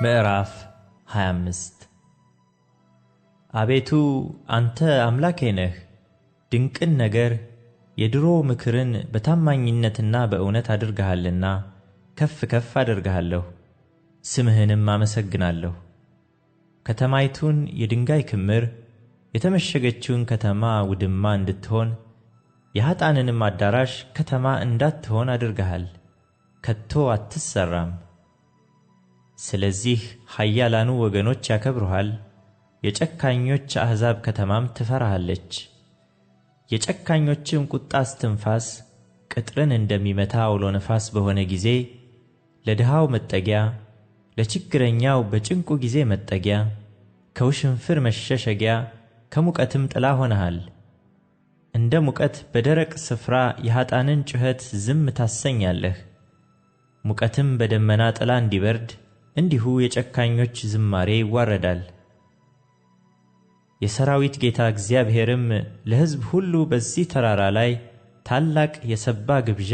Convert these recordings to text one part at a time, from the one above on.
ምዕራፍ 25 አቤቱ አንተ አምላኬ ነህ። ድንቅን ነገር የድሮ ምክርን በታማኝነትና በእውነት አድርገሃልና ከፍ ከፍ አደርግሃለሁ፣ ስምህንም አመሰግናለሁ። ከተማይቱን የድንጋይ ክምር የተመሸገችውን ከተማ ውድማ እንድትሆን የኀጣንንም አዳራሽ ከተማ እንዳትሆን አድርገሃል፣ ከቶ አትሠራም። ስለዚህ ኃያላኑ ወገኖች ያከብሩሃል፣ የጨካኞች አሕዛብ ከተማም ትፈራሃለች። የጨካኞችም ቁጣ እስትንፋስ ቅጥርን እንደሚመታ አውሎ ነፋስ በሆነ ጊዜ ለድሃው መጠጊያ፣ ለችግረኛው በጭንቁ ጊዜ መጠጊያ፣ ከውሽንፍር መሸሸጊያ፣ ከሙቀትም ጥላ ሆነሃል። እንደ ሙቀት በደረቅ ስፍራ የኀጣንን ጩኸት ዝም ታሰኛለህ። ሙቀትም በደመና ጥላ እንዲበርድ እንዲሁ የጨካኞች ዝማሬ ይዋረዳል። የሰራዊት ጌታ እግዚአብሔርም ለሕዝብ ሁሉ በዚህ ተራራ ላይ ታላቅ የሰባ ግብዣ፣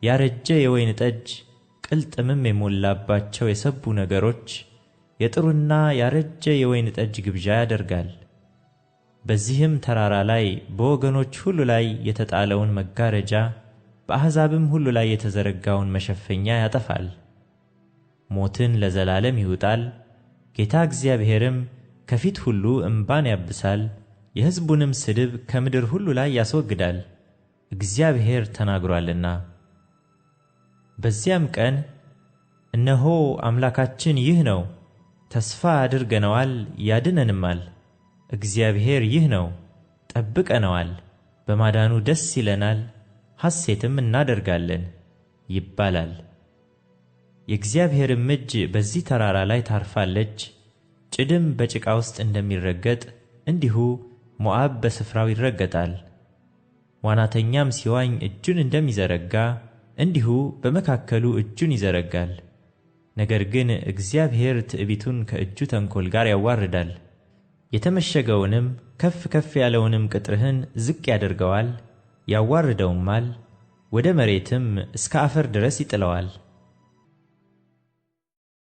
ያረጀ የወይን ጠጅ፣ ቅልጥምም የሞላባቸው የሰቡ ነገሮች፣ የጥሩና ያረጀ የወይን ጠጅ ግብዣ ያደርጋል። በዚህም ተራራ ላይ በወገኖች ሁሉ ላይ የተጣለውን መጋረጃ፣ በአሕዛብም ሁሉ ላይ የተዘረጋውን መሸፈኛ ያጠፋል። ሞትን ለዘላለም ይውጣል። ጌታ እግዚአብሔርም ከፊት ሁሉ እምባን ያብሳል፣ የሕዝቡንም ስድብ ከምድር ሁሉ ላይ ያስወግዳል፣ እግዚአብሔር ተናግሮአልና። በዚያም ቀን እነሆ አምላካችን ይህ ነው፣ ተስፋ አድርገነዋል ያድነንማል። እግዚአብሔር ይህ ነው፣ ጠብቀነዋል፣ በማዳኑ ደስ ይለናል፣ ሐሴትም እናደርጋለን ይባላል። የእግዚአብሔርም እጅ በዚህ ተራራ ላይ ታርፋለች። ጭድም በጭቃ ውስጥ እንደሚረገጥ እንዲሁ ሞዓብ በስፍራው ይረገጣል። ዋናተኛም ሲዋኝ እጁን እንደሚዘረጋ እንዲሁ በመካከሉ እጁን ይዘረጋል። ነገር ግን እግዚአብሔር ትዕቢቱን ከእጁ ተንኰል ጋር ያዋርዳል። የተመሸገውንም ከፍ ከፍ ያለውንም ቅጥርህን ዝቅ ያደርገዋል፣ ያዋርደውማል፣ ወደ መሬትም እስከ አፈር ድረስ ይጥለዋል።